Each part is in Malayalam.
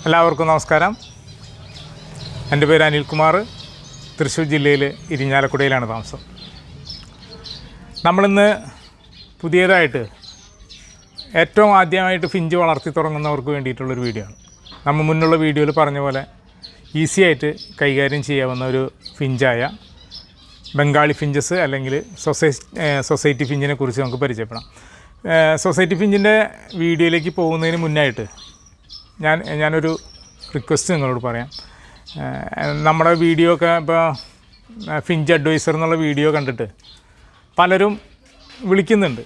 എല്ലാവർക്കും നമസ്കാരം. എൻ്റെ പേര് അനിൽകുമാർ. തൃശ്ശൂർ ജില്ലയിൽ ഇരിഞ്ഞാലക്കുടയിലാണ് താമസം. നമ്മളിന്ന് പുതിയതായിട്ട് ഏറ്റവും ആദ്യമായിട്ട് ഫിഞ്ച് വളർത്തി തുടങ്ങുന്നവർക്ക് വേണ്ടിയിട്ടുള്ളൊരു വീഡിയോ ആണ്. നമ്മൾ മുന്നുള്ള വീഡിയോയിൽ പറഞ്ഞ പോലെ ഈസി ആയിട്ട് കൈകാര്യം ചെയ്യാവുന്ന ഒരു ഫിഞ്ചായ ബംഗാളി ഫിഞ്ചസ് അല്ലെങ്കിൽ സൊസൈറ്റി ഫിഞ്ചിനെ കുറിച്ച് നമുക്ക് പരിചയപ്പെടാം. സൊസൈറ്റി ഫിഞ്ചിൻ്റെ വീഡിയോയിലേക്ക് പോകുന്നതിന് മുന്നായിട്ട് ഞാനൊരു റിക്വസ്റ്റ് നിങ്ങളോട് പറയാം. നമ്മുടെ വീഡിയോ ഒക്കെ ഇപ്പോൾ ഫിഞ്ച് അഡ്വൈസർ എന്നുള്ള വീഡിയോ കണ്ടിട്ട് പലരും വിളിക്കുന്നുണ്ട്.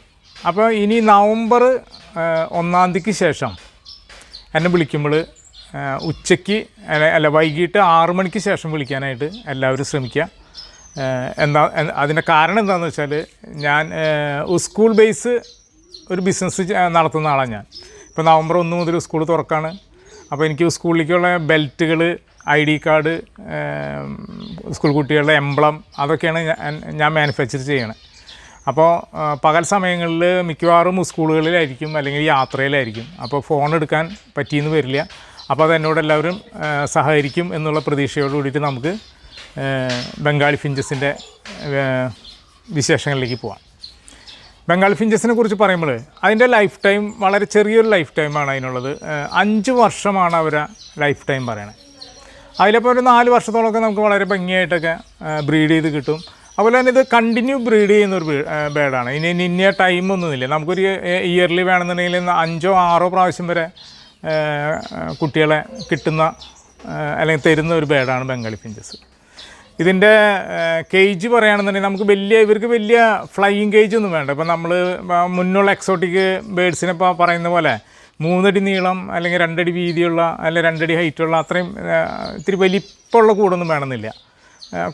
അപ്പോൾ ഇനി നവംബർ 1 തീയതിക്ക് ശേഷം എന്നെ വിളിക്കുമ്പോൾ ഉച്ചയ്ക്ക് വൈകിട്ട് 6 മണിക്ക് ശേഷം വിളിക്കാനായിട്ട് എല്ലാവരും ശ്രമിക്കുക. അതിൻ്റെ കാരണം എന്താണെന്ന് വെച്ചാൽ ഞാൻ സ്കൂൾ ബേസ് ഒരു ബിസിനസ് നടത്തുന്ന ആളാണ് ഞാൻ. ഇപ്പോൾ നവംബർ 1 മുതൽ സ്കൂൾ തുറക്കാണ്. അപ്പോൾ എനിക്ക് സ്കൂളിലേക്കുള്ള ബെൽറ്റുകൾ, ID കാർഡ്, സ്കൂൾ കുട്ടികളുടെ എംബ്ലം അതൊക്കെയാണ് ഞാൻ മാനുഫാക്ചർ ചെയ്യണത്. അപ്പോൾ പകൽ സമയങ്ങളിൽ മിക്കവാറും സ്കൂളുകളിലായിരിക്കും അല്ലെങ്കിൽ യാത്രയിലായിരിക്കും. അപ്പോൾ ഫോൺ എടുക്കാൻ പറ്റിയെന്ന് വരില്ല. അപ്പോൾ അതെന്നോട് എല്ലാവരും സഹകരിക്കും എന്നുള്ള പ്രതീക്ഷയോട് കൂടിയിട്ട് നമുക്ക് ബംഗാളി ഫിഞ്ചസിൻ്റെ വിശേഷങ്ങളിലേക്ക് പോകാം. ബംഗാളി ഫിഞ്ചസിനെ കുറിച്ച് പറയുമ്പോൾ അതിൻ്റെ ലൈഫ് ടൈം വളരെ ചെറിയൊരു ലൈഫ് ടൈമാണ് അതിനുള്ളത്. 5 വർഷമാണ് അവരെ ലൈഫ് ടൈം പറയണത്. അതിലിപ്പോൾ ഒരു 4 വർഷത്തോളമൊക്കെ നമുക്ക് വളരെ ഭംഗിയായിട്ടൊക്കെ ബ്രീഡ് ചെയ്ത് കിട്ടും. അതുപോലെ തന്നെ ഇത് കണ്ടിന്യൂ ബ്രീഡ് ചെയ്യുന്നൊരു ബേഡാണ്. ഇന്ന ടൈമൊന്നുമില്ല. നമുക്കൊരു ഇയർലി വേണമെന്നുണ്ടെങ്കിൽ 5 or 6 പ്രാവശ്യം വരെ കുട്ടികളെ കിട്ടുന്ന അല്ലെങ്കിൽ തരുന്ന ഒരു ബേഡാണ് ബംഗാളി ഫിഞ്ചസ്. ഇതിൻ്റെ കേജ് പറയുകയാണെന്നുണ്ടെങ്കിൽ നമുക്ക് ഇവർക്ക് വലിയ ഫ്ലൈയിങ് കേജ് ഒന്നും വേണ്ട. ഇപ്പോൾ നമ്മൾ മുന്നുള്ള എക്സോട്ടിക് ബേഡ്സിനെ ഇപ്പോൾ പറയുന്ന പോലെ 3 അടി നീളം അല്ലെങ്കിൽ 2 അടി വീതിയുള്ള അല്ലെങ്കിൽ 2 അടി ഹൈറ്റുള്ള അത്രയും ഇത്തിരി വലിപ്പമുള്ള കൂടൊന്നും വേണമെന്നില്ല.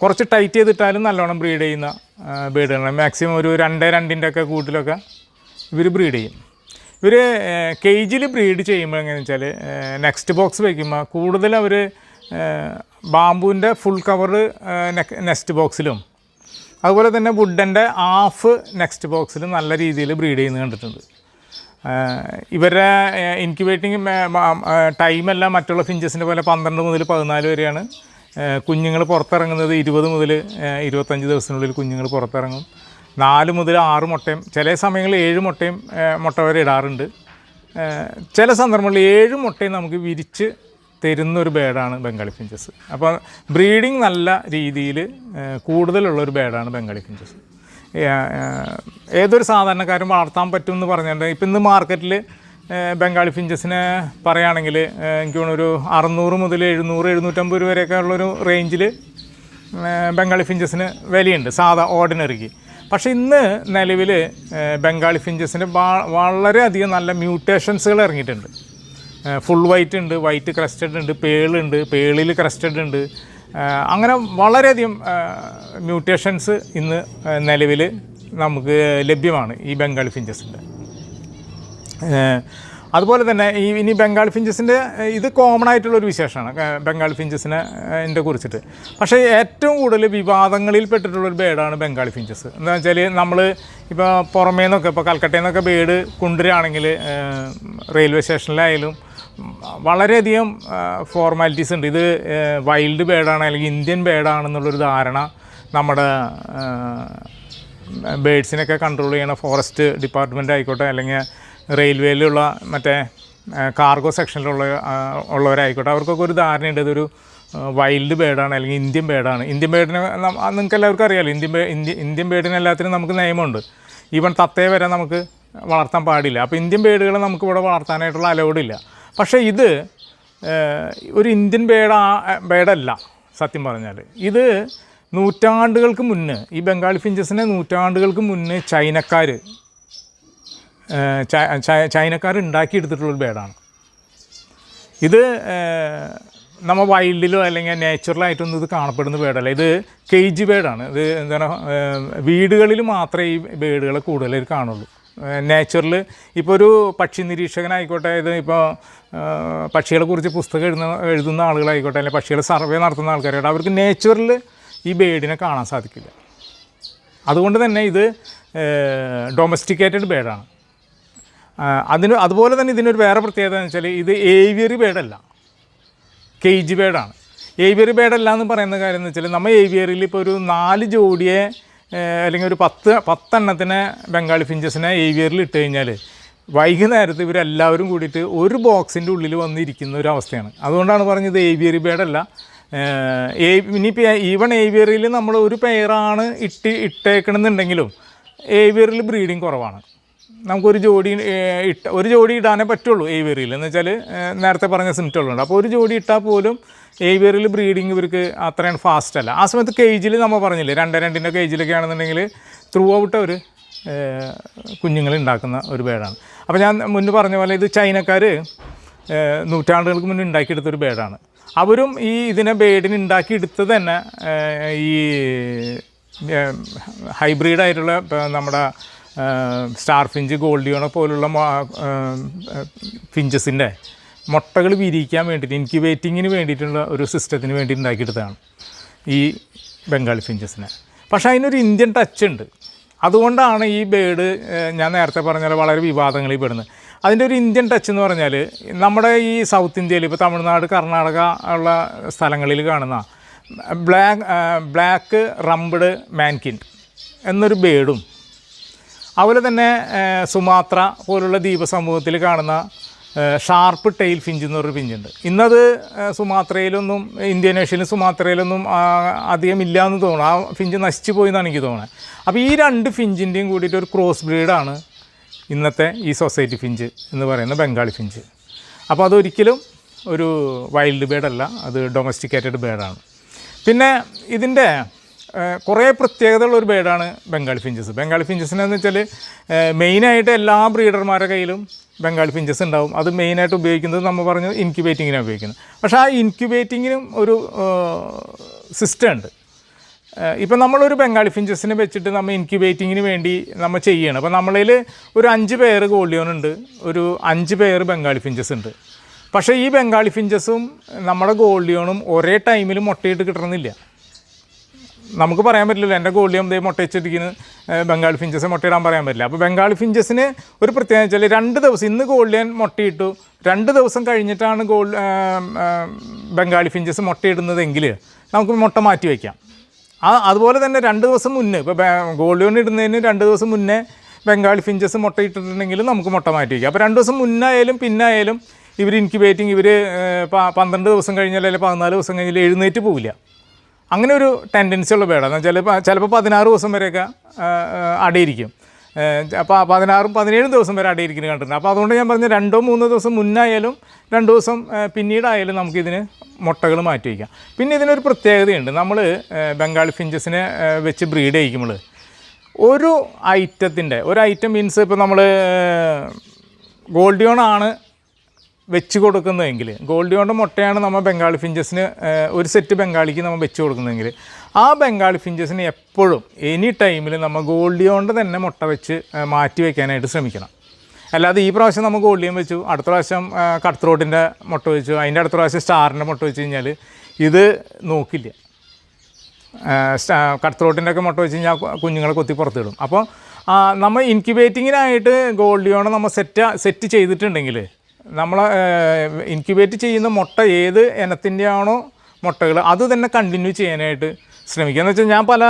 കുറച്ച് ടൈറ്റ് ചെയ്തിട്ടാലും നല്ലോണം ബ്രീഡ് ചെയ്യുന്ന ബേഡുകളാണ്. മാക്സിമം ഒരു 2-2.5 ഒക്കെ കൂട്ടിലൊക്കെ ഇവർ ബ്രീഡ് ചെയ്യും. ഇവർ കേജിൽ ബ്രീഡ് ചെയ്യുമ്പോൾ എങ്ങനെയാണെന്ന് വെച്ചാൽ നെക്സ്റ്റ് ബോക്സ് വയ്ക്കുമ്പോൾ കൂടുതൽ അവർ ബാമ്പുവിൻ്റെ ഫുൾ കവർ നെക്സ്റ്റ് ബോക്സിലും അതുപോലെ തന്നെ വുഡൻ്റെ ഹാഫ് നെക്സ്റ്റ് ബോക്സിലും നല്ല രീതിയിൽ ബ്രീഡ് ചെയ്യുന്നത് കണ്ടിട്ടുണ്ട്. ഇവരുടെ ഇൻക്യുബേറ്റിംഗ് ടൈമെല്ലാം മറ്റുള്ള ഫിഞ്ചസിൻ്റെ പോലെ 12 മുതൽ 14 വരെയാണ്. കുഞ്ഞുങ്ങൾ പുറത്തിറങ്ങുന്നത് 20 മുതൽ 25 ദിവസത്തിനുള്ളിൽ കുഞ്ഞുങ്ങൾ പുറത്തിറങ്ങും. 4 മുതൽ 6 മുട്ടയും ചില സമയങ്ങളിൽ 7 മുട്ടയും മുട്ട വരെ ഇടാറുണ്ട്. ചില സന്ദർഭങ്ങളിൽ 7 മുട്ടയും നമുക്ക് വിരിച്ച് തരുന്നൊരു ബേഡാണ് ബംഗാളി ഫിഞ്ചസ്. അപ്പോൾ ബ്രീഡിങ് നല്ല രീതിയിൽ കൂടുതലുള്ളൊരു ബേഡാണ് ബംഗാളി ഫിഞ്ചസ്. ഏതൊരു സാധാരണക്കാരും വളർത്താൻ പറ്റുമെന്ന് പറഞ്ഞിട്ടുണ്ട്. ഇപ്പം ഇന്ന് മാർക്കറ്റിൽ ബംഗാളി ഫിഞ്ചസിനെ പറയുകയാണെങ്കിൽ എനിക്ക് തോന്നുന്നു ഒരു 600 മുതൽ 700-750 രൂപ വരെയൊക്കെ ഉള്ളൊരു റേഞ്ചിൽ ബംഗാളി ഫിഞ്ചസിന് വിലയുണ്ട് സാധാ ഓർഡിനറിക്ക്. പക്ഷേ ഇന്ന് നിലവിൽ ബംഗാളി ഫിഞ്ചസിന് വളരെയധികം നല്ല മ്യൂട്ടേഷൻസുകൾ ഇറങ്ങിയിട്ടുണ്ട്. ഫുൾ വൈറ്റ് ഉണ്ട്, വൈറ്റ് ക്രസ്റ്റഡ് ഉണ്ട്, പേളുണ്ട്, പേളിൽ ക്രസ്റ്റഡ് ഉണ്ട്. അങ്ങനെ വളരെയധികം മ്യൂട്ടേഷൻസ് ഇന്ന് നിലവിൽ നമുക്ക് ലഭ്യമാണ് ഈ ബംഗാളി ഫിഞ്ചസിൻ്റെ. അതുപോലെ തന്നെ ഇനി ബംഗാളി ഫിഞ്ചസിൻ്റെ ഇത് കോമൺ ആയിട്ടുള്ളൊരു വിശേഷമാണ് ബംഗാളി ഫിഞ്ചസിനെ കുറിച്ചിട്ട്. പക്ഷേ ഏറ്റവും കൂടുതൽ വിവാദങ്ങളിൽ പെട്ടിട്ടുള്ളൊരു ബേഡാണ് ബംഗാളി ഫിഞ്ചസ്. എന്താ വെച്ചാൽ നമ്മൾ ഇപ്പോൾ പുറമേ നിന്നൊക്കെ ഇപ്പോൾ കൽക്കട്ടയിൽ നിന്നൊക്കെ ബേഡ് കൊണ്ടുവരികയാണെങ്കിൽ റെയിൽവേ സ്റ്റേഷനിലായാലും വളരെയധികം ഫോർമാലിറ്റീസ് ഉണ്ട്. ഇത് വൈൽഡ് ബേഡാണ് അല്ലെങ്കിൽ ഇന്ത്യൻ ബേഡാണെന്നുള്ളൊരു ധാരണ നമ്മുടെ ബേഡ്സിനൊക്കെ കൺട്രോൾ ചെയ്യണ ഫോറസ്റ്റ് ഡിപ്പാർട്ട്മെൻറ്റ് ആയിക്കോട്ടെ അല്ലെങ്കിൽ റെയിൽവേയിലുള്ള മറ്റേ കാർഗോ സെക്ഷനിലുള്ളവരായിക്കോട്ടെ അവർക്കൊക്കെ ഒരു ധാരണയുണ്ട് ഇതൊരു വൈൽഡ് ബേഡാണ് അല്ലെങ്കിൽ ഇന്ത്യൻ ബേഡാണ്. ഇന്ത്യൻ ബേഡിനെ നിങ്ങൾക്ക് എല്ലാവർക്കും അറിയാമല്ലോ. ഇന്ത്യൻ ബേഡിന് എല്ലാത്തിനും നമുക്ക് നിയമമുണ്ട്. ഈവൻ തത്തയെ വരെ നമുക്ക് വളർത്താൻ പാടില്ല. അപ്പോൾ ഇന്ത്യൻ ബേഡുകൾ നമുക്ക് ഇവിടെ വളർത്താനായിട്ടുള്ള അലൗഡില്ല. പക്ഷേ ഇത് ഒരു ഇന്ത്യൻ ബേഡല്ല സത്യം പറഞ്ഞാൽ. ഇത് നൂറ്റാണ്ടുകൾക്ക് മുന്നേ ഈ ബംഗാളി ഫിഞ്ചസിനെ നൂറ്റാണ്ടുകൾക്ക് മുന്നേ ചൈനക്കാർ ഉണ്ടാക്കിയെടുത്തിട്ടുള്ളൊരു ബേഡാണ്. ഇത് നമ്മൾ വൈൽഡിലോ അല്ലെങ്കിൽ നാച്ചുറലായിട്ടൊന്നും ഇത് കാണപ്പെടുന്ന ബേഡല്ല. ഇത് കേജ് ബേഡാണ്. ഇത് എന്താണ് വീടുകളിൽ മാത്രമേ ഈ ബേഡുകളെ കൂടുതലായിട്ട് കാണുള്ളൂ. നാച്ചുറൽ ഇപ്പോൾ ഒരു പക്ഷി നിരീക്ഷകനായിക്കോട്ടെ, ഇത് ഇപ്പോൾ പക്ഷികളെക്കുറിച്ച് പുസ്തകം എഴുതുന്ന ആളുകളായിക്കോട്ടെ അല്ലെങ്കിൽ പക്ഷികളെ സർവേ നടത്തുന്ന ആൾക്കാരായിട്ട് അവർക്ക് നേച്ചുറൽ ഈ ബേഡിനെ കാണാൻ സാധിക്കില്ല. അതുകൊണ്ട് തന്നെ ഇത് ഡൊമസ്റ്റിക്കേറ്റഡ് ബേഡാണ്. അതുപോലെ തന്നെ ഇതിനൊരു വേറെ പ്രത്യേകത എന്ന് വെച്ചാൽ ഇത് ഏവിയറി ബേഡല്ല. കേജ് ബേഡാണ്. ഏവിയറി ബേഡല്ല എന്ന് പറയുന്ന കാര്യം എന്ന് വെച്ചാൽ നമ്മൾ ഏവിയറിയിൽ ഇപ്പോൾ ഒരു 4 ജോഡിയെ അല്ലെങ്കിൽ ഒരു 10 ബംഗാളി ഫിഞ്ചസിനെ ഏവിയറിൽ ഇട്ട് കഴിഞ്ഞാൽ വൈകുന്നേരത്ത് ഇവരെല്ലാവരും കൂടിയിട്ട് ഒരു ബോക്സിൻ്റെ ഉള്ളിൽ വന്നിരിക്കുന്ന ഒരു അവസ്ഥയാണ്. അതുകൊണ്ടാണ് പറഞ്ഞത് ഏവിയറി ബേഡല്ല. ഇനിയിപ്പോൾ ഈവൺ ഏവിയറിയിൽ നമ്മൾ ഒരു പെയറാണ് ഇട്ടേക്കണമെന്നുണ്ടെങ്കിലും ഏവിയറിൽ ബ്രീഡിങ് കുറവാണ്. നമുക്കൊരു ഒരു ജോഡി ഇടാനേ പറ്റുള്ളൂ ഏവിയറിയിൽ, എന്ന് വെച്ചാൽ നേരത്തെ പറഞ്ഞ സിംറ്റമുണ്ട്. അപ്പോൾ ഒരു ജോഡി ഇട്ടാൽ പോലും ഏവിയറിൽ ബ്രീഡിങ് ഇവർക്ക് അത്രയും ഫാസ്റ്റ് അല്ല. ആ സമയത്ത് കേജിൽ നമ്മൾ പറഞ്ഞില്ലേ 2-2 കേജിലൊക്കെ ആണെന്നുണ്ടെങ്കിൽ ത്രൂ ഔട്ട് ഒരു കുഞ്ഞുങ്ങൾ ഉണ്ടാക്കുന്ന ഒരു ബേഡാണ്. അപ്പോൾ ഞാൻ മുന്നേ പറഞ്ഞ പോലെ ഇത് ചൈനക്കാർ നൂറ്റാണ്ടുകൾക്ക് മുന്നേ ഉണ്ടാക്കിയെടുത്തൊരു ബേഡാണ്. അവരും ഇതിനെ ബേഡിന് ഉണ്ടാക്കിയെടുത്തത് തന്നെ ഈ ഹൈബ്രിഡായിട്ടുള്ള നമ്മുടെ സ്റ്റാർ ഫിഞ്ച്, ഗോൾഡിയോണ പോലുള്ള ഫിഞ്ചസിൻ്റെ മുട്ടകൾ വിരിയിക്കാൻ വേണ്ടിയിട്ട് ഇൻക്യുബേറ്റിങ്ങിന് വേണ്ടിയിട്ടുള്ള ഒരു സിസ്റ്റത്തിന് വേണ്ടി ഉണ്ടാക്കിയെടുത്തതാണ് ഈ ബംഗാളി ഫിഞ്ചസിനെ. പക്ഷേ അതിനൊരു ഇന്ത്യൻ ടച്ച് ഉണ്ട്. അതുകൊണ്ടാണ് ഈ ബേഡ് ഞാൻ നേരത്തെ പറഞ്ഞാൽ വളരെ വിവാദങ്ങളിൽ പെടുന്നത്. അതിൻ്റെ ഒരു ഇന്ത്യൻ ടച്ച് എന്ന് പറഞ്ഞാൽ നമ്മുടെ ഈ സൗത്ത് ഇന്ത്യയിൽ ഇപ്പോൾ തമിഴ്നാട്, കർണാടക ഉള്ള സ്ഥലങ്ങളിൽ കാണുന്ന ബ്ലാക്ക് റംബ്ഡ് മാൻകിൻ എന്നൊരു ബേഡും, അതുപോലെ തന്നെ സുമാത്ര പോലുള്ള ദ്വീപസമൂഹത്തിൽ കാണുന്ന ഷാർപ്പ് ടെയിൽ ഫിഞ്ച് എന്നൊരു ഫിഞ്ചുണ്ട്. ഇന്നത് സുമാത്രയിലൊന്നും, ഇന്തോനേഷ്യയിലും സുമാത്രയിലൊന്നും അധികം ഇല്ല എന്ന് തോന്നുന്നു. ആ ഫിഞ്ച് നശിച്ചു പോയി എന്നാണ് എനിക്ക് തോന്നുന്നത്. അപ്പോൾ ഈ 2 ഫിഞ്ചിൻ്റെയും കൂടിയിട്ട് ഒരു ക്രോസ് ബ്രീഡാണ് ഇന്നത്തെ ഈ സൊസൈറ്റി ഫിഞ്ച് എന്ന് പറയുന്ന ബംഗാളി ഫിഞ്ച്. അപ്പോൾ അതൊരിക്കലും ഒരു വൈൽഡ് ബേഡല്ല, അത് ഡൊമസ്റ്റിക്കേറ്റഡ് ബേഡാണ്. പിന്നെ ഇതിൻ്റെ കുറേ പ്രത്യേകതയുള്ള ഒരു ബേഡാണ് ബംഗാളി ഫിഞ്ചസ്. ബംഗാളി ഫിഞ്ചസിനെന്ന് വെച്ചാൽ മെയിനായിട്ട് എല്ലാ ബ്രീഡർമാരുടെ കയ്യിലും ബംഗാളി ഫിഞ്ചസ് ഉണ്ടാവും. അത് മെയിനായിട്ട് ഉപയോഗിക്കുന്നത് നമ്മൾ പറഞ്ഞു ഇൻക്യുബേറ്റിങ്ങിനാണ് ഉപയോഗിക്കുന്നത്. പക്ഷേ ആ ഇൻക്യുബേറ്റിങ്ങിനും ഒരു സിസ്റ്റം ഉണ്ട്. ഇപ്പം നമ്മളൊരു ബംഗാളി ഫിഞ്ചസിനെ വെച്ചിട്ട് നമ്മൾ ഇൻക്യുബേറ്റിങ്ങിന് വേണ്ടി നമ്മൾ ചെയ്യണം. അപ്പോൾ നമ്മളിൽ ഒരു 5 പെയർ ഗോൾഡിയോൺ ഉണ്ട്, ഒരു 5 പെയർ ബംഗാളി ഫിഞ്ചസ് ഉണ്ട്. പക്ഷേ ഈ ബംഗാളി ഫിഞ്ചസും നമ്മുടെ ഗോൾഡിയോണും ഒരേ ടൈമിൽ മുട്ടയിട്ട് കിട്ടണമെന്നില്ല. നമുക്ക് പറയാൻ പറ്റില്ലല്ലോ എൻ്റെ ഗോൾഡിയം ദേ മുട്ടയിച്ചിരിക്കുന്നു, ബംഗാളി ഫിഞ്ചസ് മുട്ടയിടാൻ പറയാൻ പറ്റില്ല. അപ്പോൾ ബംഗാളി ഫിഞ്ചസിന് ഒരു പ്രത്യേകത വെച്ചാൽ 2 ദിവസം, ഇന്ന് ഗോൾഡിയൻ മുട്ടയിട്ടു 2 ദിവസം കഴിഞ്ഞിട്ടാണ് ബംഗാളി ഫിഞ്ചസ് മുട്ടയിടുന്നതെങ്കിൽ നമുക്ക് മുട്ട മാറ്റി വയ്ക്കാം. അതുപോലെ തന്നെ 2 ദിവസം മുന്നേ, ഇപ്പോൾ ഗോൾഡിയോൺ ഇടുന്നതിന് 2 ദിവസം മുന്നേ ബംഗാളി ഫിഞ്ചസ് മുട്ടയിട്ടിട്ടുണ്ടെങ്കിൽ നമുക്ക് മുട്ട മാറ്റി വയ്ക്കാം. അപ്പോൾ 2 ദിവസം മുന്നായാലും പിന്നായാലും ഇവർ ഇൻക്യുബേറ്റിംഗ്, ഇവർ 12 ദിവസം കഴിഞ്ഞാൽ അല്ലെങ്കിൽ 14 ദിവസം കഴിഞ്ഞാൽ എഴുന്നേറ്റ് പോവില്ല. അങ്ങനെ ഒരു ടെൻഡൻസി ഉള്ള ബേഡാണ്. ചിലപ്പോൾ 16 ദിവസം വരെയൊക്കെ അടയിരിക്കും. അപ്പോൾ 16, 17 ദിവസം വരെ അടയിരിക്കുന്നത് കണ്ടിട്ടുണ്ട്. അപ്പോൾ അതുകൊണ്ട് ഞാൻ പറഞ്ഞ 2-3 ദിവസം മുന്നായാലും 2 ദിവസം പിന്നീടായാലും നമുക്കിതിന് മുട്ടകൾ മാറ്റി വയ്ക്കാം. പിന്നെ ഇതിനൊരു പ്രത്യേകതയുണ്ട്. നമ്മൾ ബംഗാളി ഫിഞ്ചസിനെ വെച്ച് ബ്രീഡ് ചെയ്യിക്കുമ്പോൾ ഒരു ഐറ്റം മീൻസ് ഇപ്പോൾ നമ്മൾ ഗോൾഡിയോണാണ് വെച്ച് കൊടുക്കുന്നതെങ്കിൽ, ഗോൾഡിയോണിൻ്റെ മുട്ടയാണ് നമ്മൾ ബംഗാളി ഫിഞ്ചസിന് ഒരു സെറ്റ് ബംഗാളിക്ക് നമ്മൾ വെച്ച് കൊടുക്കുന്നതെങ്കിൽ, ആ ബംഗാളി ഫിഞ്ചസിന് എപ്പോഴും എനി ടൈമിൽ നമ്മൾ ഗോൾഡിയോണിൻ്റെ തന്നെ മുട്ട വെച്ച് മാറ്റി വയ്ക്കാനായിട്ട് ശ്രമിക്കണം. അല്ലാതെ ഈ പ്രാവശ്യം നമ്മൾ ഗോൾഡിയൻ വെച്ചു, അടുത്ത പ്രാവശ്യം കട്ട് ത്രോട്ടിൻ്റെ മുട്ട വെച്ചു, അതിൻ്റെ അടുത്ത പ്രാവശ്യം സ്റ്റാറിൻ്റെ മുട്ട വെച്ച് കഴിഞ്ഞാൽ ഇത് നോക്കില്ല. കട്ട് ത്രോട്ടിൻ്റെ ഒക്കെ മുട്ട വെച്ച് കഴിഞ്ഞാൽ കുഞ്ഞുങ്ങളെ കൊത്തി പുറത്തിടും. അപ്പോൾ നമ്മൾ ഇൻക്യുബേറ്റിങ്ങിനായിട്ട് ഗോൾഡിയോൺ നമ്മൾ സെറ്റ് ചെയ്തിട്ടുണ്ടെങ്കിൽ, നമ്മൾ ഇൻക്യുബേറ്റ് ചെയ്യുന്ന മുട്ട ഏത് ഇനത്തിൻ്റെ ആണോ മുട്ടകൾ അത് തന്നെ കണ്ടിന്യൂ ചെയ്യാനായിട്ട് ശ്രമിക്കുക. എന്ന് വെച്ചാൽ ഞാൻ പല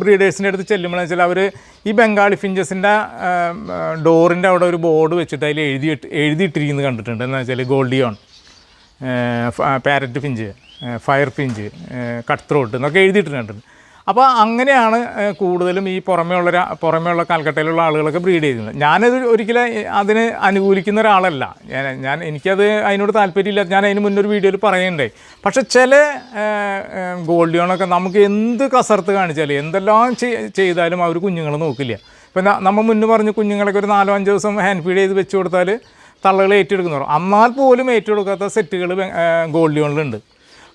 ബ്രീഡേഴ്സിൻ്റെ അടുത്ത് ചെല്ലുമ്പോഴെന്ന് വെച്ചാൽ അവർ ഈ ബംഗാളി ഫിഞ്ചസിൻ്റെ ഡോറിൻ്റെ അവിടെ ഒരു ബോർഡ് വെച്ചിട്ട് അതിൽ എഴുതിയിട്ടിരിക്കുന്നത് കണ്ടിട്ടുണ്ട്. എന്ന് വെച്ചാൽ Gouldian, parrot finch, fire finch, cut throat എന്നൊക്കെ എഴുതിയിട്ടുണ്ട്. അപ്പോൾ അങ്ങനെയാണ് കൂടുതലും ഈ പുറമേയുള്ള കൽക്കട്ടയിലുള്ള ആളുകളൊക്കെ ബ്രീഡ് ചെയ്യുന്നത്. ഞാനത് ഒരിക്കലും അതിന് അനുകൂലിക്കുന്ന ഒരാളല്ല. എനിക്കത് അതിനോട് താല്പര്യമില്ല. ഞാൻ അതിന് മുന്നൊരു വീഡിയോയിൽ പറയുന്നുണ്ടേ. പക്ഷേ ചില ഗോൾഡിയോണൊക്കെ നമുക്ക് എന്ത് കസർത്ത് കാണിച്ചാൽ, എന്തെല്ലാം ചെയ്താലും അവർ കുഞ്ഞുങ്ങളെ നോക്കില്ല. ഇപ്പം നമ്മൾ മുന്നേ പറഞ്ഞ് കുഞ്ഞുങ്ങളൊക്കെ ഒരു 4-5 ദിവസം ഹാൻഡ് ഫീഡ് ചെയ്ത് വെച്ച് കൊടുത്താൽ തള്ളകൾ ഏറ്റെടുക്കുന്നവർ, എന്നാൽ പോലും ഏറ്റെടുക്കാത്ത സെറ്റുകൾ ഗോൾഡിയോണിലുണ്ട്.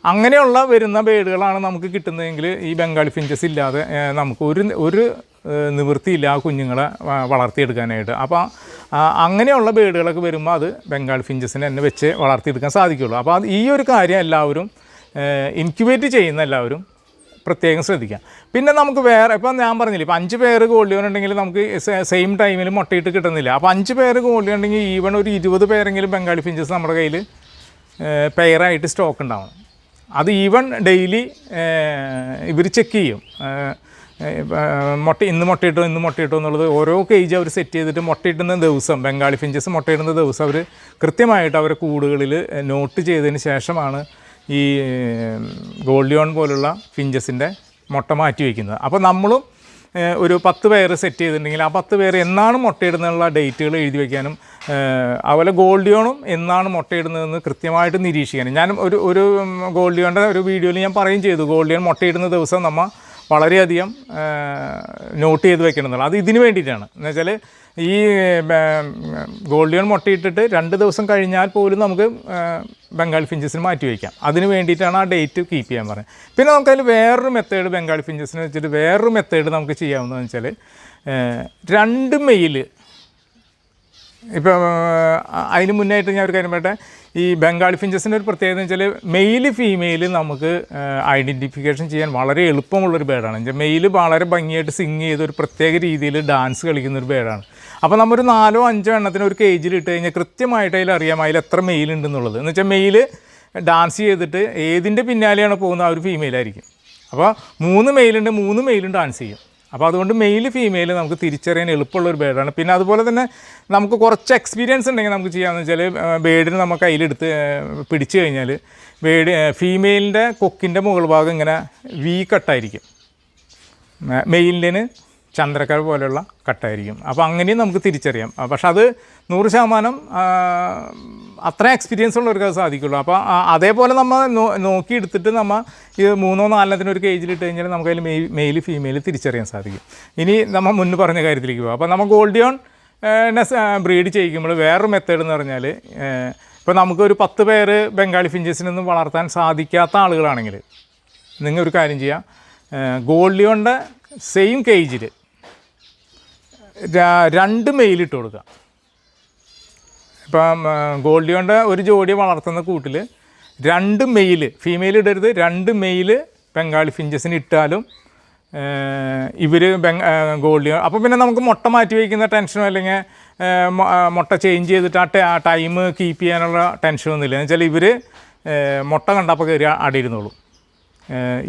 അങ്ങനെയുള്ള വരുന്ന ബേഡുകളാണ് നമുക്ക് കിട്ടുന്നതെങ്കിൽ ഈ ബംഗാളി ഫിഞ്ചസ് ഇല്ലാതെ നമുക്ക് ഒരു നിവൃത്തിയില്ല ആ കുഞ്ഞുങ്ങളെ വളർത്തിയെടുക്കാനായിട്ട്. അപ്പോൾ അങ്ങനെയുള്ള ബേഡുകളൊക്കെ വരുമ്പോൾ അത് ബംഗാളി ഫിഞ്ചസിനെ തന്നെ വെച്ച് വളർത്തിയെടുക്കാൻ സാധിക്കുള്ളൂ. അപ്പോൾ അത് ഈ ഒരു കാര്യം എല്ലാവരും ഇൻക്യുബേറ്റ് ചെയ്യുന്ന എല്ലാവരും പ്രത്യേകം ശ്രദ്ധിക്കാം. പിന്നെ നമുക്ക് വേറെ, ഇപ്പം ഞാൻ പറഞ്ഞില്ല, ഇപ്പം 5 പേര് ഗോൾഡിയോൺ ഉണ്ടെങ്കിൽ നമുക്ക് സെയിം ടൈമിൽ മുട്ടയിട്ട് കിട്ടുന്നില്ല. അപ്പോൾ 5 പേര് ഗോൾഡിയോൺ ഉണ്ടെങ്കിൽ ഈവൺ ഒരു 20 പേരെങ്കിലും ബംഗാളി ഫിഞ്ചസ് നമ്മുടെ കയ്യിൽ പെയറായിട്ട് സ്റ്റോക്ക് ഉണ്ടാവണം. അത് ഈവൻ ഡെയിലി ഇവർ ചെക്ക് ചെയ്യും. ഇന്ന് മുട്ടയിട്ടോ എന്നുള്ളത് ഓരോ കേജ് അവർ സെറ്റ് ചെയ്തിട്ട് മുട്ടയിടുന്ന ദിവസം, ബംഗാളി ഫിഞ്ചസ് മുട്ടയിടുന്ന ദിവസം അവർ കൃത്യമായിട്ട് അവരെ കൂടുകളിൽ നോട്ട് ചെയ്തതിന് ശേഷമാണ് ഈ ഗോൾഡ് ലിയോൺ പോലുള്ള ഫിഞ്ചസിൻ്റെ മുട്ട മാറ്റി വയ്ക്കുന്നത്. അപ്പോൾ നമ്മളും ഒരു 10 പേര് സെറ്റ് ചെയ്തിട്ടുണ്ടെങ്കിൽ ആ 10 പേര് എന്നാണ് മുട്ടയിടുന്നുള്ള ഡേറ്റുകൾ എഴുതി വയ്ക്കാനും അതുപോലെ ഗോൾഡ് ലിയോണും എന്നാണ് മുട്ടയിടുന്നതെന്ന് കൃത്യമായിട്ട് നിരീക്ഷിക്കാനും. ഞാൻ ഒരു ഗോൾഡ് ലിയോണിൻ്റെ ഒരു വീഡിയോയിൽ ഞാൻ പറയുകയും ചെയ്തു, ഗോൾഡ് ലിയോൺ മുട്ടയിടുന്ന ദിവസം നമ്മൾ വളരെയധികം നോട്ട് ചെയ്ത് വെക്കണം എന്നുള്ളത്. അത് ഇതിന് വേണ്ടിയിട്ടാണ്. എന്ന് വെച്ചാൽ ഈ ഗോൾഡ് ലിയോൺ മുട്ടയിട്ടിട്ട് 2 ദിവസം കഴിഞ്ഞാൽ പോലും നമുക്ക് ബംഗാളി ഫിഞ്ചസിന് മാറ്റി വയ്ക്കാം. അതിന് വേണ്ടിയിട്ടാണ് ആ ഡേറ്റ് കീപ്പ് ചെയ്യാൻ പറയുന്നത്. പിന്നെ നമുക്കതിൽ വേറൊരു മെത്തേഡ്, ബംഗാളി ഫിഞ്ചസിന് വെച്ചിട്ട് വേറൊരു മെത്തേഡ് നമുക്ക് ചെയ്യാവുന്നതെന്ന് വെച്ചാൽ 2 മെയിൽ. ഇപ്പോൾ അതിന് മുന്നായിട്ട് ഞാൻ ഒരു കാര്യം പറയട്ടെ, ഈ ബംഗാളി ഫിഞ്ചസിൻ്റെ ഒരു പ്രത്യേകത എന്ന് വെച്ചാൽ മെയിൽ ഫീമെയിൽ നമുക്ക് ഐഡൻറ്റിഫിക്കേഷൻ ചെയ്യാൻ വളരെ എളുപ്പമുള്ളൊരു ബേഡാണ്. മെയിൽ വളരെ ഭംഗിയായിട്ട് സിങ് ചെയ്ത് ഒരു പ്രത്യേക രീതിയിൽ ഡാൻസ് കളിക്കുന്നൊരു ബേഡാണ്. അപ്പോൾ നമ്മൊരു 4-5 എണ്ണത്തിന് ഒരു കേജിൽ ഇട്ട് കഴിഞ്ഞാൽ കൃത്യമായിട്ട് അതിൽ അറിയാം അതിൽ എത്ര മെയിൽ ഉണ്ടെന്നുള്ളത്. എന്ന് വെച്ചാൽ മെയിൽ ഡാൻസ് ചെയ്തിട്ട് ഏതിൻ്റെ പിന്നാലെയാണ് പോകുന്നത് ആ ഒരു ഫീമെയിലായിരിക്കും. അപ്പോൾ 3 മെയിലുണ്ട്, 3 മെയിലും ഡാൻസ് ചെയ്യും. അപ്പോൾ അതുകൊണ്ട് മെയിൽ ഫീമെയിൽ നമുക്ക് തിരിച്ചറിയാൻ എളുപ്പമുള്ളൊരു ബേഡാണ്. പിന്നെ അതുപോലെ തന്നെ നമുക്ക് കുറച്ച് എക്സ്പീരിയൻസ് ഉണ്ടെങ്കിൽ നമുക്ക് ചെയ്യാമെന്ന് വെച്ചാൽ ബേഡിന് നമുക്ക് കയ്യിലെടുത്ത് പിടിച്ചു കഴിഞ്ഞാൽ ഫീമെയിലിൻ്റെ കൊക്കിൻ്റെ മുകൾ ഭാഗം ഇങ്ങനെ വി കട്ടായിരിക്കും, മെയിലിന് ചന്ദ്രക്കര പോലെയുള്ള കട്ടായിരിക്കും. അപ്പോൾ അങ്ങനെയും നമുക്ക് തിരിച്ചറിയാം. പക്ഷെ അത് 100% അത്ര എക്സ്പീരിയൻസ് ഉള്ളവർക്ക് അത് സാധിക്കുള്ളൂ. അപ്പോൾ അതേപോലെ നമ്മൾ നോക്കിയെടുത്തിട്ട് നമ്മൾ ഈ 3-4 ഒരു കേജിലിട്ട് കഴിഞ്ഞാൽ നമുക്കതിൽ മെയിൽ ഫീമെയിൽ തിരിച്ചറിയാൻ സാധിക്കും. ഇനി നമ്മൾ മുന്നേ പറഞ്ഞ കാര്യത്തിലേക്ക് പോകാം. അപ്പോൾ നമ്മൾ ഗോൾഡ് ലിയോൺ ബ്രീഡ് ചെയ്യിക്കുമ്പോൾ വേറൊരു മെത്തേഡ് എന്ന് പറഞ്ഞാൽ, ഇപ്പോൾ നമുക്കൊരു 10 പേര് ബംഗാളി ഫിഞ്ചസിനൊന്നും വളർത്താൻ സാധിക്കാത്ത ആളുകളാണെങ്കിൽ നിങ്ങൾ ഒരു കാര്യം ചെയ്യാം, ഗോൾഡ് ലിയോണിൻ്റെ സെയിം കേജിൽ 2 മെയിലിട്ട് കൊടുക്കുക. ഇപ്പം ഗോൾഡ് ലിയോണിൻ്റെ ഒരു ജോഡി വളർത്തുന്ന കൂട്ടിൽ 2 മെയിൽ, ഫീമെയിൽ ഇടരുത്, 2 മെയിൽ ബംഗാളി ഫിഞ്ചസിന് ഇട്ടാലും ഇവർ ഗോൾഡ് ലിയോൺ. അപ്പോൾ പിന്നെ നമുക്ക് മുട്ട മാറ്റി വയ്ക്കുന്ന ടെൻഷനോ അല്ലെങ്കിൽ മുട്ട ചേഞ്ച് ചെയ്തിട്ട് ആ ടൈം കീപ്പ് ചെയ്യാനുള്ള ടെൻഷനൊന്നുമില്ല. എന്ന് വെച്ചാൽ ഇവർ മുട്ട കണ്ടപ്പോൾ കയറി അടിയിരുന്നുള്ളൂ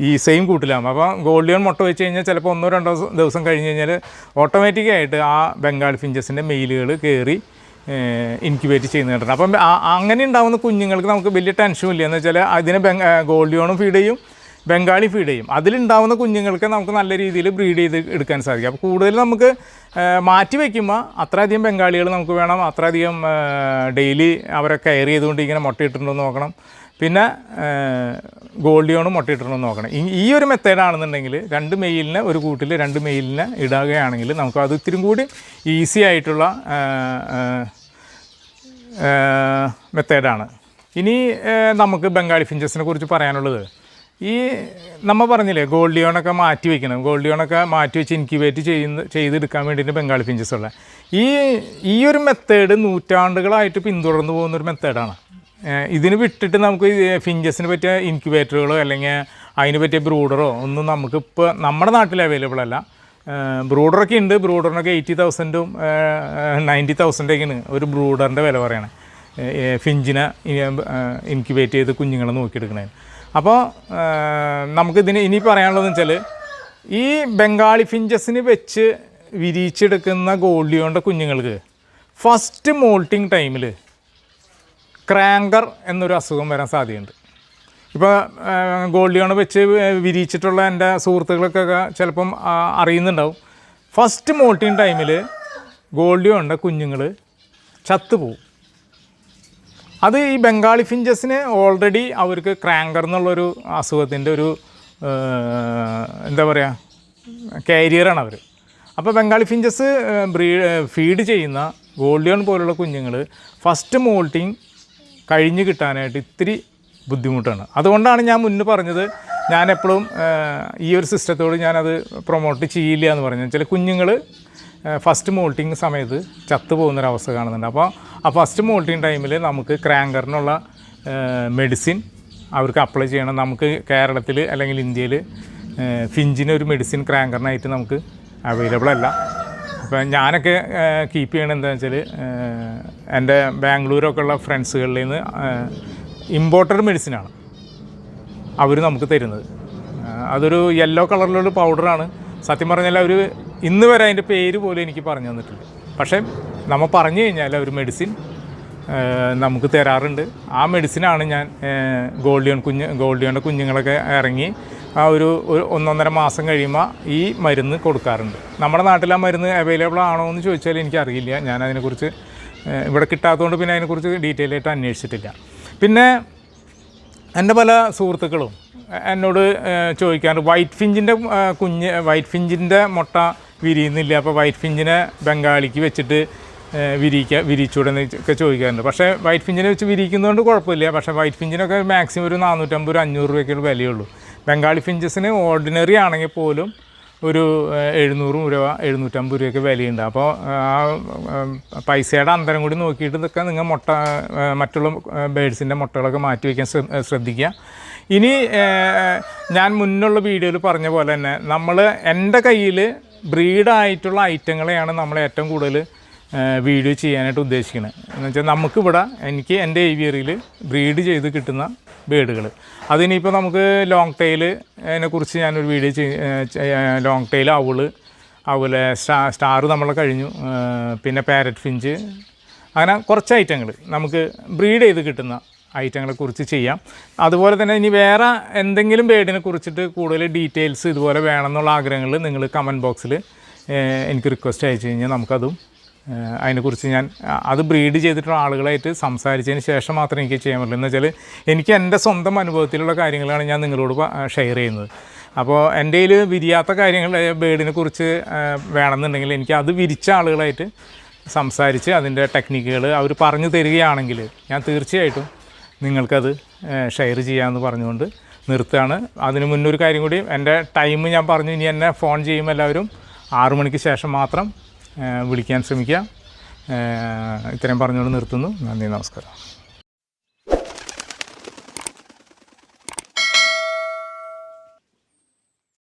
ഈ സെയിം കൂട്ടിലാകുമ്പോൾ. അപ്പോൾ ഗോൾഡ് ലിയോൺ മുട്ട വെച്ച് കഴിഞ്ഞാൽ ചിലപ്പോൾ 1-2 ദിവസം കഴിഞ്ഞ് കഴിഞ്ഞാൽ ഓട്ടോമാറ്റിക്കായിട്ട് ആ ബംഗാളി ഫിഞ്ചസിൻ്റെ മെയിലുകൾ കയറി ഇൻക്യുബേറ്റ് ചെയ്യുന്ന കേട്ടോ. അപ്പം അങ്ങനെ ഉണ്ടാകുന്ന കുഞ്ഞുങ്ങൾക്ക് നമുക്ക് വലിയ ടെൻഷനും ഇല്ല. എന്ന് വെച്ചാൽ അതിനെ ഗോൾഡ് ലിയോണും ഫീഡ് ചെയ്യും, ബംഗാളി ഫീഡ് ചെയ്യും. അതിലുണ്ടാകുന്ന കുഞ്ഞുങ്ങൾക്ക് നമുക്ക് നല്ല രീതിയിൽ ബ്രീഡ് ചെയ്ത് എടുക്കാൻ സാധിക്കും. അപ്പോൾ കൂടുതൽ നമുക്ക് മാറ്റി വയ്ക്കുമ്പോൾ അത്രയധികം ബംഗാളികൾ നമുക്ക് വേണം, അത്രയധികം ഡെയിലി അവരെ കെയർ ചെയ്തുകൊണ്ട് ഇങ്ങനെ മുട്ടയിട്ടുണ്ടോ എന്ന് നോക്കണം. പിന്നെ ഗോൾഡ് ലിയോണും മുട്ടയിട്ടുണ്ടോ എന്ന് നോക്കണം. ഈ ഒരു മെത്തേഡാണെന്നുണ്ടെങ്കിൽ 2 മെയിലിനെ ഒരു കൂട്ടിൽ 2 മെയിലിനെ ഇടുകയാണെങ്കിൽ നമുക്ക് അത് ഇത്തിരി കൂടി ഈസി ആയിട്ടുള്ള മെത്തേഡാണ്. ഇനി നമുക്ക് ബംഗാളി ഫിഞ്ചസിനെ കുറിച്ച് പറയാനുള്ളത്, ഈ നമ്മൾ പറഞ്ഞില്ലേ ഗോൾഡ് ലിയോണൊക്കെ മാറ്റി വയ്ക്കണം, ഗോൾഡ് ലിയോണൊക്കെ മാറ്റി വെച്ച് ഇൻക്യുബേറ്റ് ചെയ്തെടുക്കാൻ വേണ്ടിയിട്ട് ബംഗാളി ഫിഞ്ചസ് ഉള്ള ഈ ഒരു മെത്തേഡ് നൂറ്റാണ്ടുകളായിട്ട് പിന്തുടർന്നു പോകുന്നൊരു മെത്തേഡാണ്. ഇതിന് വിട്ടിട്ട് നമുക്ക് ഫിഞ്ചസിന് പറ്റിയ ഇൻക്യുബേറ്ററുകളോ അല്ലെങ്കിൽ അതിന് പറ്റിയ ബ്രൂഡറോ ഒന്നും നമുക്കിപ്പോൾ നമ്മുടെ നാട്ടിൽ അവൈലബിൾ അല്ല. ബ്രൂഡറൊക്കെ ഉണ്ട്. ബ്രൂഡറിനൊക്കെ 80,000-ഉം 90,000-ഒക്കെയാണ് ഒരു ബ്രൂഡറിൻ്റെ വില പറയണേ, ഫിഞ്ചിനെ ഇൻക്യുബേറ്റ് ചെയ്ത് കുഞ്ഞുങ്ങളെ നോക്കിയെടുക്കണേന്. അപ്പോൾ നമുക്കിതിന് ഇനി പറയാനുള്ളതെന്ന് വെച്ചാൽ, ഈ ബംഗാളി ഫിഞ്ചസിന് വെച്ച് വിരിയിച്ചെടുക്കുന്ന ഗോൾഡ് ലിയോണിൻ്റെ കുഞ്ഞുങ്ങൾക്ക് ഫസ്റ്റ് മോൾട്ടിങ് ടൈമിൽ ക്രാങ്കർ എന്നൊരു അസുഖം വരാൻ സാധ്യതയുണ്ട്. ഇപ്പോൾ ഗോൾഡ് ലിയോൺ വെച്ച് വിരിയിച്ചിട്ടുള്ള എൻ്റെ സുഹൃത്തുക്കൾക്കൊക്കെ ചിലപ്പം അറിയുന്നുണ്ടാവും. ഫസ്റ്റ് മോൾട്ടിങ് ടൈമിൽ ഗോൾഡ് ലിയോണിൻ്റെ കുഞ്ഞുങ്ങൾ ചത്തുപോകും. അത് ഈ ബംഗാളി ഫിഞ്ചസിന് ഓൾറെഡി അവർക്ക് ക്രാങ്കർ എന്നുള്ളൊരു അസുഖത്തിൻ്റെ ഒരു എന്താ പറയുക കാരിയറാണ് അവർ. അപ്പോൾ ബംഗാളി ഫിഞ്ചസ് ഫീഡ് ചെയ്യുന്ന ഗോൾഡ് ലിയോൺ പോലുള്ള കുഞ്ഞുങ്ങൾ ഫസ്റ്റ് മോൾട്ടിങ് കഴിഞ്ഞ് കിട്ടാനായിട്ട് ഇത്തിരി ബുദ്ധിമുട്ടാണ്. അതുകൊണ്ടാണ് ഞാൻ മുന്നേ പറഞ്ഞത്, ഞാനെപ്പോഴും ഈ ഒരു സിസ്റ്റത്തോട് ഞാനത് പ്രൊമോട്ട് ചെയ്യില്ല എന്ന് പറഞ്ഞത്. ചില കുഞ്ഞുങ്ങൾ ഫസ്റ്റ് മോൾട്ടിങ് സമയത്ത് ചത്തു പോകുന്നൊരവസ്ഥ കാണുന്നുണ്ട്. അപ്പോൾ ആ ഫസ്റ്റ് മോൾട്ടിങ് ടൈമിൽ നമുക്ക് ക്രാങ്കറിനുള്ള മെഡിസിൻ അവർക്ക് അപ്ലൈ ചെയ്യണം. നമുക്ക് കേരളത്തിൽ അല്ലെങ്കിൽ ഇന്ത്യയിൽ ഫിഞ്ചിന് ഒരു മെഡിസിൻ ക്രാങ്കറിനായിട്ട് നമുക്ക് അവൈലബിൾ അല്ല. അപ്പോൾ ഞാനൊക്കെ കീപ്പ് ചെയ്യണത് എന്താണെന്ന് വെച്ചാൽ, എൻ്റെ ബാംഗ്ലൂരൊക്കെ ഉള്ള ഫ്രണ്ട്സുകളിൽ നിന്ന് ഇമ്പോർട്ടഡ് മെഡിസിനാണ് അവർ നമുക്ക് തരുന്നത്. അതൊരു യെല്ലോ കളറിലുള്ള പൗഡറാണ്. സത്യം പറഞ്ഞാൽ അവർ ഇന്ന് വരെ അതിൻ്റെ പേര് പോലും എനിക്ക് പറഞ്ഞു തന്നിട്ടില്ല. പക്ഷേ നമ്മൾ പറഞ്ഞു കഴിഞ്ഞാൽ ഒരു മെഡിസിൻ നമുക്ക് തരാറുണ്ട്. ആ മെഡിസിനാണ് ഞാൻ ഗോൾഡിയോൻ്റെ കുഞ്ഞുങ്ങളൊക്കെ ഇറങ്ങി ആ ഒരു 1-1.5 മാസം കഴിയുമ്പോൾ ഈ മരുന്ന് കൊടുക്കാറുണ്ട്. നമ്മുടെ നാട്ടിൽ ആ മരുന്ന് അവൈലബിൾ ആണോ എന്ന് ചോദിച്ചാൽ എനിക്കറിയില്ല. ഞാൻ അതിനെക്കുറിച്ച് ഇവിടെ കിട്ടാത്തതുകൊണ്ട് പിന്നെ അതിനെക്കുറിച്ച് ഡീറ്റെയിൽ ആയിട്ട് അന്വേഷിച്ചിട്ടില്ല. പിന്നെ എൻ്റെ പല സുഹൃത്തുക്കളും എന്നോട് ചോദിക്കാറുണ്ട്, വൈറ്റ് ഫിഞ്ചിൻ്റെ മുട്ട വിരിയുന്നില്ല, അപ്പോൾ വൈറ്റ് ഫിഞ്ചിനെ ബംഗാളിക്ക് വെച്ചിട്ട് വിരിയിച്ചൂടെന്ന് ഒക്കെ ചോദിക്കാറുണ്ട്. പക്ഷേ വൈറ്റ് ഫിഞ്ചിനെ വെച്ച് വിരിയിക്കുന്നതുകൊണ്ട് കുഴപ്പമില്ല. പക്ഷേ വൈറ്റ് ഫിഞ്ചിനൊക്കെ മാക്സിമം ഒരു 450-500 രൂപയ്ക്കുള്ള വിലയുള്ളൂ. ബംഗാളി ഫിഞ്ചസിന് ഓർഡിനറി ആണെങ്കിൽ പോലും ഒരു 700 രൂപ 750 രൂപയൊക്കെ വിലയുണ്ട്. അപ്പോൾ ആ പൈസയുടെ അന്തരം കൂടി നോക്കിയിട്ട് ഇതൊക്കെ നിങ്ങൾ മറ്റുള്ള ബേഡ്സിൻ്റെ മുട്ടകളൊക്കെ മാറ്റി വയ്ക്കാൻ ശ്രദ്ധിക്കുക. ഇനി ഞാൻ മുന്നുള്ള വീഡിയോയിൽ പറഞ്ഞ പോലെ തന്നെ എൻ്റെ കയ്യിൽ ബ്രീഡായിട്ടുള്ള ഐറ്റങ്ങളെയാണ് നമ്മൾ ഏറ്റവും കൂടുതൽ വീഡിയോ ചെയ്യാനായിട്ട് ഉദ്ദേശിക്കുന്നത്. എന്ന് വെച്ചാൽ എനിക്ക് എൻ്റെ ഏവിയറിയിൽ ബ്രീഡ് ചെയ്ത് കിട്ടുന്ന ബേഡുകൾ, അതിനിപ്പോൾ നമുക്ക് ലോങ് ടെയിലിനെക്കുറിച്ച് ഞാനൊരു വീഡിയോ ലോങ് ടെയിൽ അവല് സ്റ്റാർ നമ്മൾ കഴിഞ്ഞു. പിന്നെ പാരറ്റ് ഫിഞ്ച്, അങ്ങനെ കുറച്ച് ഐറ്റങ്ങൾ നമുക്ക് ബ്രീഡ് ചെയ്ത് കിട്ടുന്ന ഐറ്റങ്ങളെക്കുറിച്ച് ചെയ്യാം. അതുപോലെ തന്നെ ഇനി വേറെ എന്തെങ്കിലും ബേഡിനെ കുറിച്ചിട്ട് കൂടുതൽ ഡീറ്റെയിൽസ് ഇതുപോലെ വേണമെന്നുള്ള ആഗ്രഹങ്ങൾ നിങ്ങൾ കമൻറ്റ് ബോക്സിൽ എനിക്ക് റിക്വസ്റ്റ് അയച്ചു കഴിഞ്ഞാൽ നമുക്കതും അതിനെക്കുറിച്ച് ഞാൻ അത് ബ്രീഡ് ചെയ്തിട്ടുള്ള ആളുകളായിട്ട് സംസാരിച്ചതിന് ശേഷം മാത്രമേ എനിക്ക് ചെയ്യാൻ പറ്റുള്ളൂ. എന്ന് വെച്ചാൽ എനിക്ക് എൻ്റെ സ്വന്തം അനുഭവത്തിലുള്ള കാര്യങ്ങളാണ് ഞാൻ നിങ്ങളോട് ഷെയർ ചെയ്യുന്നത്. അപ്പോൾ എൻ്റെ കയ്യിൽ വിരിയാത്ത കാര്യങ്ങൾ ബേഡിനെ കുറിച്ച് വേണമെന്നുണ്ടെങ്കിൽ എനിക്ക് അത് വിരിച്ച ആളുകളായിട്ട് സംസാരിച്ച് അതിൻ്റെ ടെക്നിക്കുകൾ അവർ പറഞ്ഞു തരികയാണെങ്കിൽ ഞാൻ തീർച്ചയായിട്ടും നിങ്ങൾക്കത് ഷെയർ ചെയ്യാമെന്ന് പറഞ്ഞുകൊണ്ട് നിർത്തുകയാണ്. അതിന് മുന്നൊരു കാര്യം കൂടി, എൻ്റെ ടൈം ഞാൻ പറഞ്ഞു, ഇനി എന്നെ ഫോൺ ചെയ്യുമ്പോൾ എല്ലാവരും 6 മണിക്ക് ശേഷം മാത്രം വിളിക്കാൻ ശ്രമിക്കുക. ഇത്രയും പറഞ്ഞുകൊണ്ട് നിർത്തുന്നു. നന്ദി, നമസ്കാരം.